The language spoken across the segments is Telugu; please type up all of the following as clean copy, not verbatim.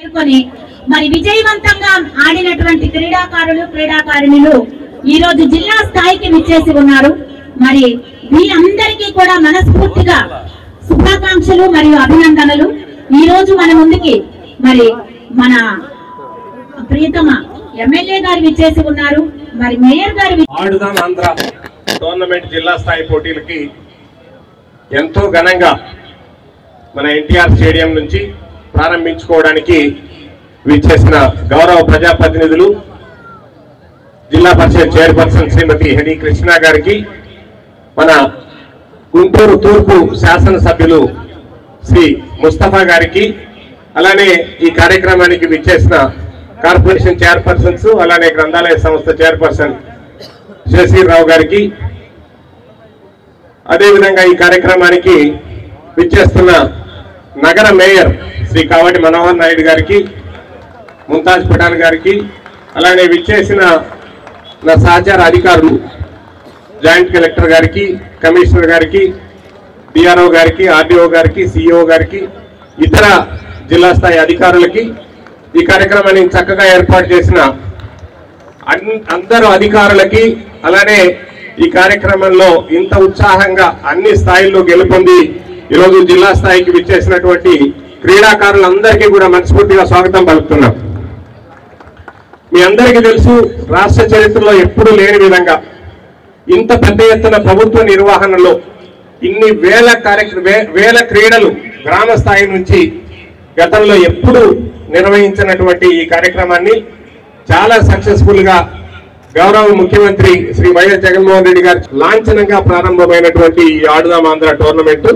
చేరుకొని మరి విజయవంతంగా ఆడినటువంటి క్రీడాకారులు ఈ రోజు జిల్లా స్థాయికి విచ్చేసి ఉన్నారు. మరి వీరందరికీ కూడా మనస్ఫూర్తిగా శుభాకాంక్షలు మరియు అభినందనలు. ఈ రోజు మన ముందుకి మరి మన ప్రియతమ ఎమ్మెల్యే గారు విచ్చేసి ఉన్నారు. మరి మేయర్ గారు ఆడుదాం ఆంధ్ర టోర్నమెంట్ జిల్లా స్థాయి పోటీలకి ఎంతో ఘనంగా మన ఎన్టీఆర్ స్టేడియం నుంచి ప్రారంభించుకోవడానికి విచ్చేసిన గౌరవ ప్రజాప్రతినిధులు జిల్లా పరిషత్ చైర్పర్సన్ శ్రీమతి హెడి కృష్ణ గారికి, మన గుంటూరు తూర్పు శాసనసభ్యులు శ్రీ ముస్తఫా గారికి, అలానే ఈ కార్యక్రమానికి విచ్చేసిన కార్పొరేషన్ చైర్పర్సన్స్, అలానే గ్రంథాలయ సంస్థ చైర్పర్సన్ శశిరావు గారికి, అదేవిధంగా ఈ కార్యక్రమానికి విచ్చేస్తున్న నగర మేయర్ శ్రీ కావటి మనోహర్ నాయుడు గారికి, ముంతాజ్ పఠాన్ గారికి, అలానే విచ్చేసిన నా సహచార అధికారులు జాయింట్ కలెక్టర్ గారికి, కమిషనర్ గారికి, డిఆర్ఓ గారికి, ఆర్డీఓ గారికి, సిఇఓ గారికి, ఇతర జిల్లా స్థాయి అధికారులకి, ఈ కార్యక్రమాన్ని చక్కగా ఏర్పాటు చేసిన అందరూ అధికారులకి, అలానే ఈ కార్యక్రమంలో ఇంత ఉత్సాహంగా అన్ని స్థాయిల్లో గెలుపొంది ఈరోజు జిల్లా స్థాయికి విచ్చేసినటువంటి క్రీడాకారులందరికీ కూడా మనస్ఫూర్తిగా స్వాగతం పలుకుతున్నాం. మీ అందరికీ తెలుసు, రాష్ట్ర చరిత్రలో ఎప్పుడూ లేని విధంగా ఇంత పెద్ద ఎత్తున ప్రభుత్వ నిర్వహణలో ఇన్ని వేల క్రీడలు గ్రామ స్థాయి నుంచి గతంలో ఎప్పుడు నిర్వహించినటువంటి ఈ కార్యక్రమాన్ని చాలా సక్సెస్ఫుల్ గా గౌరవ ముఖ్యమంత్రి శ్రీ వైఎస్ జగన్మోహన్ రెడ్డి గారు లాంఛనంగా ప్రారంభమైనటువంటి ఈ ఆడుదాం ఆంధ్ర టోర్నమెంట్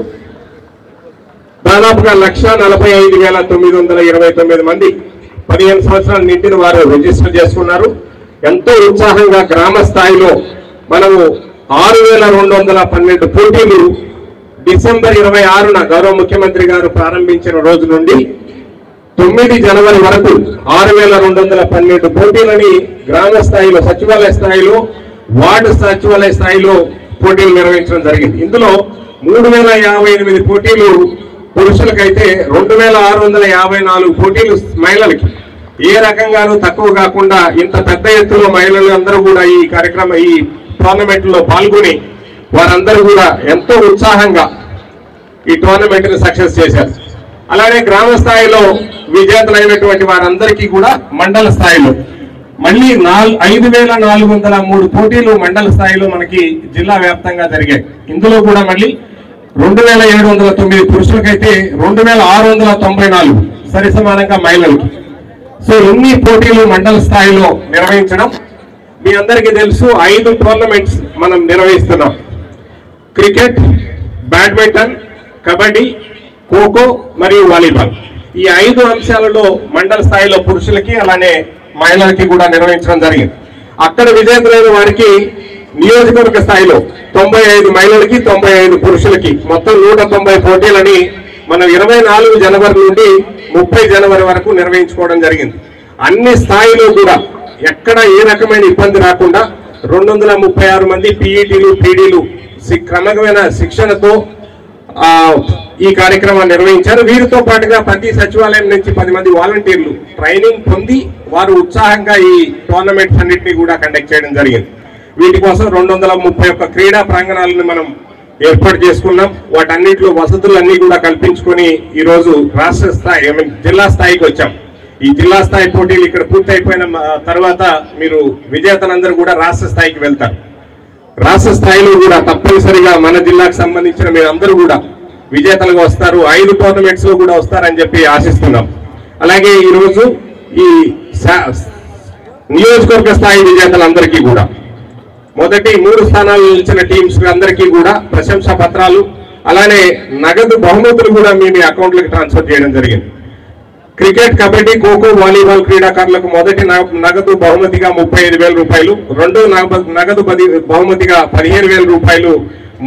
దాదాపుగా 1,45,929 మంది 15 సంవత్సరాలు నిండిన వారు రిజిస్టర్ చేసుకున్నారు. ఎంతో ఉత్సాహంగా గ్రామ స్థాయిలో మనము 6,212 పోటీలు డిసెంబర్ 26న గౌరవ ముఖ్యమంత్రి గారు ప్రారంభించిన రోజు నుండి 9 జనవరి వరకు 6,212 పోటీలని గ్రామ స్థాయిలో, సచివాలయ స్థాయిలో, వార్డు సచివాలయ స్థాయిలో పోటీలు నిర్వహించడం జరిగింది. ఇందులో 3,058 పోటీలు పురుషులకైతే 2,654 పోటీలు మహిళలకి. ఏ రకంగానూ తక్కువ కాకుండా ఇంత పెద్ద ఎత్తులో మహిళలు అందరూ కూడా ఈ టోర్నమెంట్ లో పాల్గొని వారందరూ కూడా ఎంతో ఉత్సాహంగా ఈ టోర్నమెంట్ ని సక్సెస్ చేశారు. అలానే గ్రామ స్థాయిలో విజేతలైనటువంటి వారందరికీ కూడా మండల స్థాయిలో మళ్ళీ 5,403 పోటీలు మండల స్థాయిలో మనకి జిల్లా వ్యాప్తంగా జరిగాయి. ఇందులో కూడా మళ్ళీ 2,709 పురుషులకైతే 2,694 సరి సమానంగా మహిళలకి. సో ఇన్ని పోటీలు మండల స్థాయిలో నిర్వహించడం మీ అందరికీ తెలుసు. 5 టోర్నమెంట్స్ మనం నిర్వహిస్తున్నాం. క్రికెట్, బ్యాడ్మింటన్, కబడ్డీ, ఖోఖో మరియు వాలీబాల్. ఈ 5 అంశాలలో మండల స్థాయిలో పురుషులకి అలానే మహిళలకి కూడా నిర్వహించడం జరిగింది. అక్కడ విజేతలైన వారికి నియోజకవర్గ స్థాయిలో 95 మహిళలకి 95 పురుషులకి మొత్తం 190 పోటీలని మనం 24 జనవరి నుండి 30 జనవరి వరకు నిర్వహించుకోవడం జరిగింది. అన్ని స్థాయిలో కూడా ఎక్కడ ఏ రకమైన ఇబ్బంది రాకుండా 236 మంది పీఈటీలు, పీడీలు క్రమమైన శిక్షణతో ఈ కార్యక్రమాన్ని నిర్వహించారు. వీరితో పాటుగా ప్రతి సచివాలయం నుంచి 10 మంది వాలంటీర్లు ట్రైనింగ్ పొంది వారు ఉత్సాహంగా ఈ టోర్నమెంట్స్ అన్నింటినీ కూడా కండక్ట్ చేయడం జరిగింది. వీటి కోసం 231 క్రీడా ప్రాంగణాలను మనం ఏర్పాటు చేసుకున్నాం. వాటన్నిటిలో వసతులన్నీ కూడా కల్పించుకొని ఈరోజు రాష్ట్ర స్థాయి జిల్లా స్థాయికి వచ్చాం. ఈ జిల్లా స్థాయి పోటీలు ఇక్కడ పూర్తి అయిపోయిన తర్వాత మీరు విజేతలందరూ కూడా రాష్ట్ర స్థాయికి వెళ్తారు. రాష్ట్ర స్థాయిలో కూడా తప్పనిసరిగా మన జిల్లాకు సంబంధించిన మీరందరూ కూడా విజేతలుగా వస్తారు. 5 టోర్నమెంట్స్ లో కూడా వస్తారని చెప్పి ఆశిస్తున్నాం. అలాగే ఈరోజు ఈ నియోజకవర్గ స్థాయి విజేతలందరికీ కూడా మొదటి 3 స్థానాలు నిలిచిన టీమ్స్ అందరికీ కూడా ప్రశంసా పత్రాలు అలానే నగదు బహుమతులు కూడా మీ అకౌంట్లకు ట్రాన్స్ఫర్ చేయడం జరిగింది. క్రికెట్, కబడ్డీ, ఖోఖో, వాలీబాల్ క్రీడాకారులకు మొదటి నగదు బహుమతిగా 35,000 రూపాయలు, రెండో నగదు బహుమతిగా 15,000 రూపాయలు,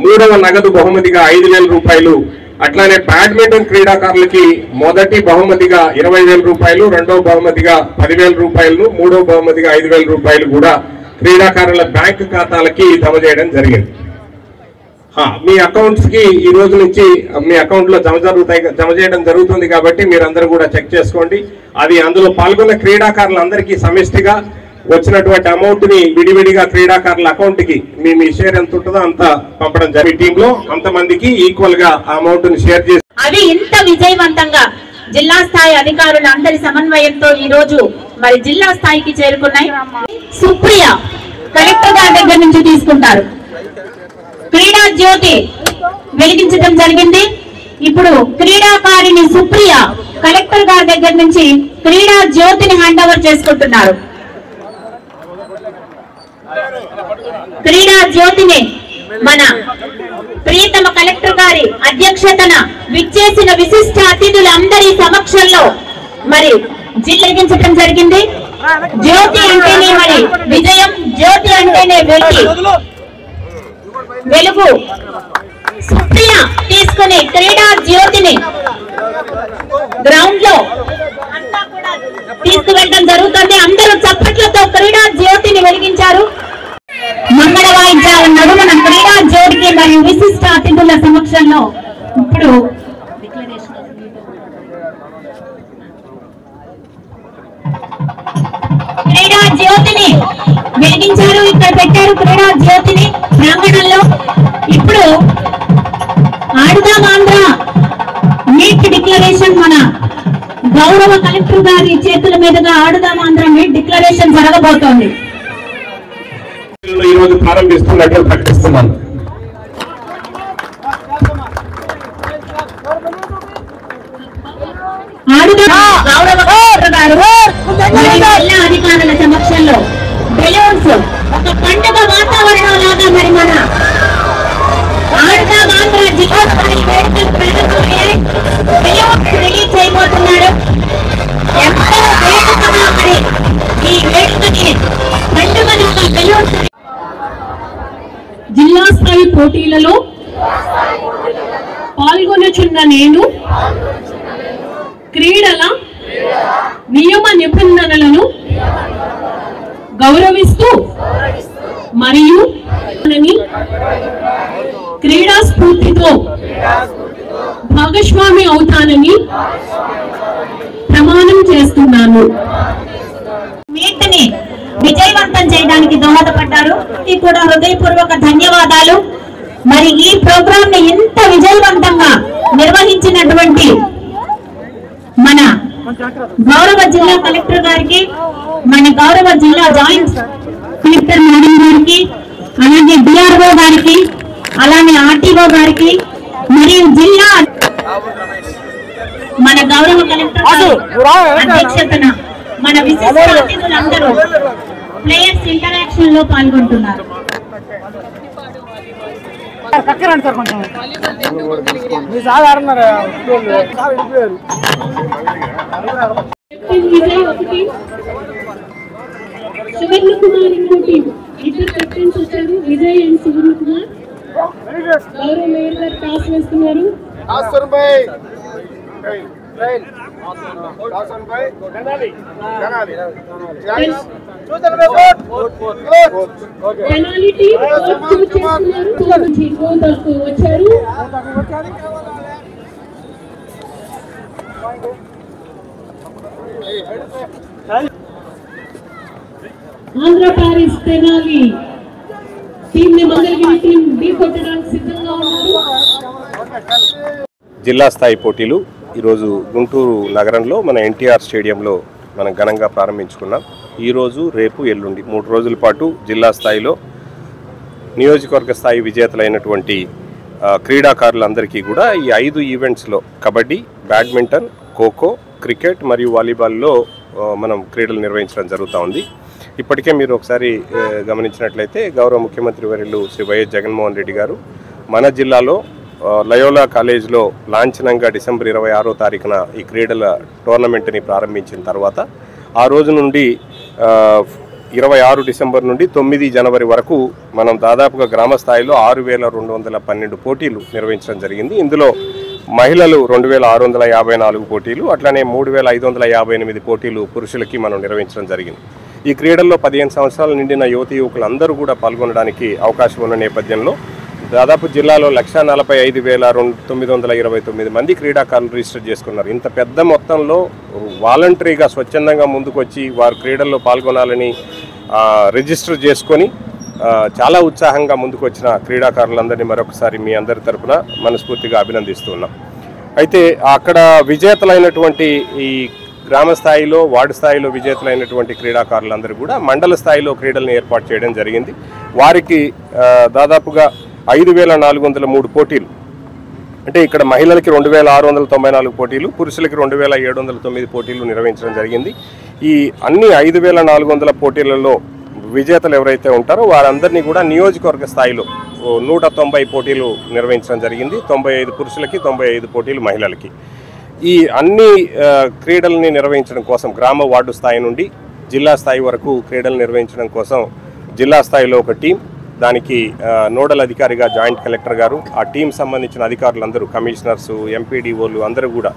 మూడవ నగదు బహుమతిగా 5,000 రూపాయలు. అట్లానే బ్యాడ్మింటన్ క్రీడాకారులకి మొదటి బహుమతిగా 20,000 రూపాయలు, రెండవ బహుమతిగా 10,000 రూపాయలు, మూడవ బహుమతిగా 5,000 రూపాయలు కూడా క్రీడాకారుల బ్యాంకు ఖాతాలకి జమ చేయడం జరిగింది. మీ అకౌంట్స్ కి ఈ రోజు నుంచి మీ అకౌంట్ లో జమ చేయడం జరుగుతుంది కాబట్టి మీరందరూ కూడా చెక్ చేసుకోండి. అది అందులో పాల్గొన్న క్రీడాకారులందరికీ సమిష్టిగా వచ్చినటువంటి అమౌంట్ ని విడివిడిగా క్రీడాకారుల అకౌంట్ కి మీ షేర్ ఎంత ఉంటుందో అంత పంపడం జరిగింది. టీమ్ లో అంతమందికి ఈక్వల్ గా ఆ అమౌంట్ ని షేర్ చేసి అవి ఇంత విజయవంతంగా జిల్లా స్థాయి అధికారుల అందరి సమన్వయంతో ఈ రోజు మరి జిల్లా స్థాయికి చేరుకున్నాయి. సుప్రియ కలెక్టర్ గారి దగ్గర నుంచి తీసుకుంటారు. క్రీడా జ్యోతి వెలిగించడం జరిగింది. ఇప్పుడు క్రీడాకారిణి సుప్రియ కలెక్టర్ గారి దగ్గర నుంచి క్రీడా జ్యోతిని హ్యాండ్ ఓవర్ చేసుకుంటున్నారు. క్రీడా జ్యోతిని మన ప్రియతమ కలెక్టర్ గారి అధ్యక్షతన విచ్చేసిన విశిష్ట అతిథులందరి సమక్షంలో మరి జిల్లించడం జరిగింది. జ్యోతి అంటేనే మరి విజయం, జ్యోతి అంటేనే వెలుగు. సుప్రియ తీసుకుని క్రీడా జ్యోతిని గ్రౌండ్ లో అంతా కూడా తీసుకువెళ్ళడం జరుగుతుంది. అందరూ చప్పట్లతో క్రీడా జ్యోతిని వెలిగించారు. మంగళ వాయిద్యాల నడుమన క్రీడా జ్యోతికి మరియు విశిష్ట అతిథుల సమక్షంలో ఇప్పుడు క్రీడా జ్యోతిని వెలిగించారు. ఇక్కడ పెట్టారు క్రీడా జ్యోతిని ప్రాంగణంలో. ఇప్పుడు ఆడుదాం ఆంధ్ర మీట్ డిక్లరేషన్ మన గౌరవ కలెక్టర్ గారి చేతుల మీదుగా ఆడుదాం ఆంధ్ర మీట్ డిక్లరేషన్ జరగబోతోంది. ఈ రోజు ప్రారంభిస్తున్నట్లు ప్రకటిస్తున్నాను. గౌరవ కలెక్టర్ గారు జిల్లా అధికారుల సమక్షంలో బెలూన్స్ ఒక పండుగ వాతావరణం లాగా మరి మన ఆడుదాం ఆంధ్ర జిల్లా స్థాయి వేడుకలు ప్రారంభమయ్యాయి. బెలూన్స్ రిలీజ్ చేయబోతున్నారు. ఎంతో వేడుకగా మరి ఈ వేడుకని పండుగ బెలూన్స్. జిల్లా స్థాయి పోటీలలో పాల్గొనుచున్న నేను క్రీడల నియమ నిబంధనలను గౌరవిస్తూ మరియు క్రీడా స్ఫూర్తితో భాగస్వామి అవుతానని ప్రమాణం చేస్తున్నాను. మీట్ని విజయవంతం చేయడానికి దోహదపడ్డారు. ఇది కూడా హృదయపూర్వక ధన్యవాదాలు. మరి ఈ ప్రోగ్రామ్ ని ఇంత విజయవంతంగా నిర్వహించినటువంటి మన గౌరవ జిల్లా కలెక్టర్ గారికి, మన గౌరవ జిల్లా జాయింట్ కలెక్టర్ మేడం గారికి, అలాగే డిఆర్ఓ గారికి, అలానే ఆర్టీఓ గారికి మరియు జిల్లా మన గౌరవ కలెక్టర్ అధ్యక్షతన మన విశిష్ట అతిథులందరూ ప్లేయర్స్ ఇంటరాక్షన్ లో పాల్గొంటున్నారు. విజయ్ ఒకటి, సువర్ణ కుమార్ ఇంకోటి. ఇద్దరు కెప్టెన్స్ వచ్చారు, విజయ్ అండ్ సువర్ణ కుమార్. గౌరవ మేయర్ గారు టాస్ వేస్తున్నారు. పెనాల్టీ వచ్చారు. ఆంధ్ర ప్యారిస్ తెనాలి టీమ్ ని మంగళగిరి టీం ఢీ కొట్టడానికి సిద్ధంగా ఉన్నారు. జిల్లా స్థాయి పోటీలు ఈరోజు గుంటూరు నగరంలో మన ఎన్టీఆర్ స్టేడియంలో మనం ఘనంగా ప్రారంభించుకున్నాం. ఈరోజు, రేపు, ఎల్లుండి 3 రోజుల పాటు జిల్లా స్థాయిలో నియోజకవర్గ స్థాయి విజేతలైనటువంటి క్రీడాకారులందరికీ కూడా ఈ 5 ఈవెంట్స్లో కబడ్డీ, బ్యాడ్మింటన్, ఖోఖో, క్రికెట్ మరియు వాలీబాల్లో మనం క్రీడలు నిర్వహించడం జరుగుతూ ఉంది. ఇప్పటికే మీరు ఒకసారి గమనించినట్లయితే గౌరవ ముఖ్యమంత్రి వర్యులు శ్రీ వైఎస్ జగన్మోహన్ రెడ్డి గారు మన జిల్లాలో లయోలా కాలేజ్లో లాంఛనంగా డిసెంబర్ 26వ తారీఖున ఈ క్రీడల టోర్నమెంట్ని ప్రారంభించిన తర్వాత ఆ రోజు నుండి 26 డిసెంబర్ నుండి 9 జనవరి వరకు మనం దాదాపుగా గ్రామ స్థాయిలో 6212 పోటీలు నిర్వహించడం జరిగింది. ఇందులో మహిళలు 2654 పోటీలు, అట్లానే 3558 పోటీలు పురుషులకి మనం నిర్వహించడం జరిగింది. ఈ క్రీడల్లో 15 సంవత్సరాలు నిండిన యువతి యువకులందరూ కూడా పాల్గొనడానికి అవకాశం ఉన్న నేపథ్యంలో దాదాపు జిల్లాలో 1,45,929 మంది క్రీడాకారులు రిజిస్టర్ చేసుకున్నారు. ఇంత పెద్ద మొత్తంలో వాలంటరీగా స్వచ్ఛందంగా ముందుకొచ్చి వారు క్రీడల్లో పాల్గొనాలని రిజిస్టర్ చేసుకొని చాలా ఉత్సాహంగా ముందుకు వచ్చిన క్రీడాకారులందరినీ మరొకసారి మీ అందరి తరపున మనస్ఫూర్తిగా అభినందిస్తున్నాం. అయితే అక్కడ విజేతలైనటువంటి ఈ గ్రామ స్థాయిలో వార్డు స్థాయిలో విజేతలైనటువంటి క్రీడాకారులందరూ కూడా మండల స్థాయిలో క్రీడలను ఏర్పాటు చేయడం జరిగింది. వారికి దాదాపుగా 5,403 పోటీలు, అంటే ఇక్కడ మహిళలకి 2,694 పోటీలు, పురుషులకి 2,709 పోటీలు నిర్వహించడం జరిగింది. ఈ అన్ని 5,400 పోటీలలో విజేతలు ఎవరైతే ఉంటారో వారందరినీ కూడా నియోజకవర్గ స్థాయిలో 190 పోటీలు నిర్వహించడం జరిగింది. 95 పురుషులకి, 95 పోటీలు మహిళలకి. ఈ అన్ని క్రీడల్ని నిర్వహించడం కోసం గ్రామ వార్డు స్థాయి నుండి జిల్లా స్థాయి వరకు క్రీడలు నిర్వహించడం కోసం జిల్లా స్థాయిలో ఒక టీం, దానికి నోడల్ అధికారిగా జాయింట్ కలెక్టర్ గారు, ఆ టీం సంబంధించిన అధికారులందరూ, కమిషనర్స్, ఎంపీడీఓలు అందరూ కూడా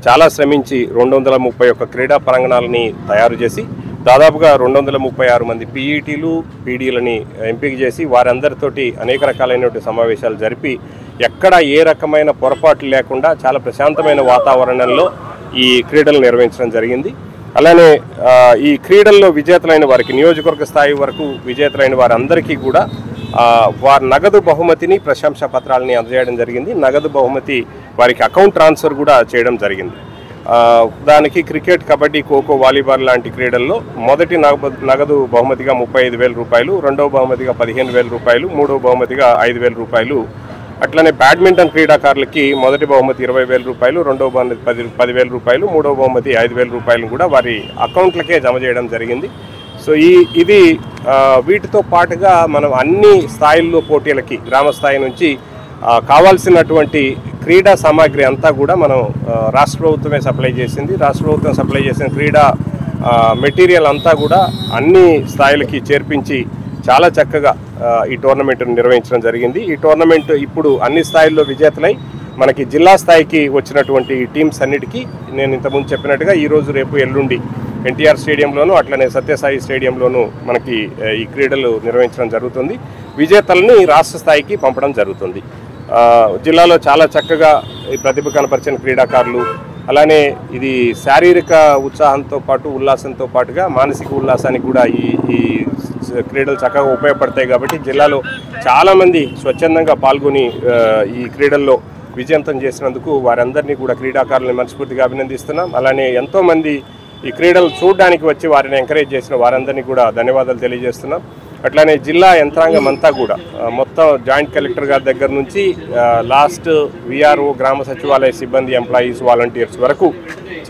చాలా శ్రమించి 231 క్రీడా ప్రాంగణాలని తయారు చేసి దాదాపుగా 236 మంది పీఈటీలు, పీడీలని ఎంపిక చేసి వారందరితోటి అనేక రకాలైనటువంటి సమావేశాలు జరిపి ఎక్కడ ఏ రకమైన పొరపాట్లు లేకుండా చాలా ప్రశాంతమైన వాతావరణంలో ఈ క్రీడలు నిర్వహించడం జరిగింది. అలానే ఈ క్రీడల్లో విజేతలైన వారికి, నియోజకవర్గ స్థాయి వరకు విజేతలైన వారందరికీ కూడా వారి నగదు బహుమతిని, ప్రశంసా పత్రాలని అందజేయడం జరిగింది. నగదు బహుమతి వారికి అకౌంట్ ట్రాన్స్ఫర్ కూడా చేయడం జరిగింది. దానికి క్రికెట్, కబడ్డీ, ఖోఖో, వాలీబాల్ లాంటి క్రీడల్లో మొదటి నగదు బహుమతిగా 35,000 రూపాయలు, రెండవ బహుమతిగా 15,000 రూపాయలు, మూడవ బహుమతిగా 5,000 రూపాయలు. అట్లనే బ్యాడ్మింటన్ క్రీడాకారులకి మొదటి బహుమతి 20,000 రూపాయలు, రెండవ బహుమతి 10,000 రూపాయలు, మూడవ బహుమతి 5,000 రూపాయలు కూడా వారి అకౌంట్లకే జమ చేయడం జరిగింది. సో ఇది వీటితో పాటుగా మనం అన్ని స్థాయిల్లో పోటీలకి గ్రామ స్థాయి నుంచి కావాల్సినటువంటి క్రీడా సామాగ్రి అంతా కూడా మనం రాష్ట్ర ప్రభుత్వమే సప్లై చేసింది. రాష్ట్ర ప్రభుత్వం సప్లై చేసిన క్రీడా మెటీరియల్ అంతా కూడా అన్ని స్థాయిలకి చేర్పించి చాలా చక్కగా ఈ టోర్నమెంట్ నిర్వహించడం జరిగింది. ఈ టోర్నమెంట్ ఇప్పుడు అన్ని స్థాయిల్లో విజేతలై మనకి జిల్లా స్థాయికి వచ్చినటువంటి టీమ్స్ అన్నిటికీ నేను ఇంతకుముందు చెప్పినట్టుగా ఈరోజు, రేపు, ఎల్లుండి ఎన్టీఆర్ స్టేడియంలోను అట్లనే సత్యసాయి స్టేడియంలోను మనకి ఈ క్రీడలు నిర్వహించడం జరుగుతుంది. విజేతల్ని రాష్ట్ర స్థాయికి పంపడం జరుగుతుంది. జిల్లాలో చాలా చక్కగా ప్రతిభ కనపరిచిన క్రీడాకారులు, అలానే ఇది శారీరక ఉత్సాహంతో పాటు ఉల్లాసంతో పాటుగా మానసిక ఉల్లాసానికి కూడా ఈ క్రీడలు చక్కగా ఉపయోగపడతాయి. కాబట్టి జిల్లాలో చాలామంది స్వచ్ఛందంగా పాల్గొని ఈ క్రీడల్లో విజయవంతం చేసినందుకు వారందరినీ కూడా క్రీడాకారులను మనస్ఫూర్తిగా అభినందిస్తున్నాం. అలానే ఎంతోమంది ఈ క్రీడలు చూడడానికి వచ్చి వారిని ఎంకరేజ్ చేసిన వారందరినీ కూడా ధన్యవాదాలు తెలియజేస్తున్నాం. అట్లానే జిల్లా యంత్రాంగం అంతా కూడా మొత్తం జాయింట్ కలెక్టర్ గారి దగ్గర నుంచి లాస్ట్ విఆర్ఓ, గ్రామ సచివాలయ సిబ్బంది, ఎంప్లాయీస్, వాలంటీర్స్ వరకు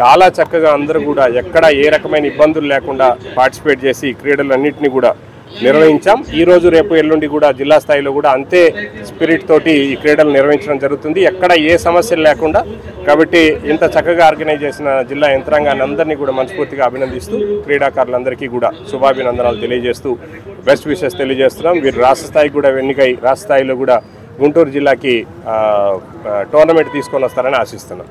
చాలా చక్కగా అందరూ కూడా ఎక్కడ ఏ రకమైన ఇబ్బందులు లేకుండా పార్టిసిపేట్ చేసి ఈ క్రీడలన్నింటినీ కూడా నిర్వహించాం. ఈరోజు, రేపు, ఎల్లుండి కూడా జిల్లా స్థాయిలో కూడా అంతే స్పిరిట్ తోటి ఈ క్రీడలు నిర్వహించడం జరుగుతుంది, ఎక్కడ ఏ సమస్యలు లేకుండా. కాబట్టి ఇంత చక్కగా ఆర్గనైజ్ చేసిన జిల్లా యంత్రాంగాన్ని అందరినీ కూడా మనస్ఫూర్తిగా అభినందిస్తూ క్రీడాకారులందరికీ కూడా శుభాభినందనాలు తెలియజేస్తూ బెస్ట్ విషెస్ తెలియజేస్తున్నాం. వీరు రాష్ట్ర స్థాయికి కూడా ఎన్నికై రాష్ట్ర స్థాయిలో కూడా గుంటూరు జిల్లాకి టోర్నమెంట్ తీసుకొని వస్తారని ఆశిస్తున్నాం.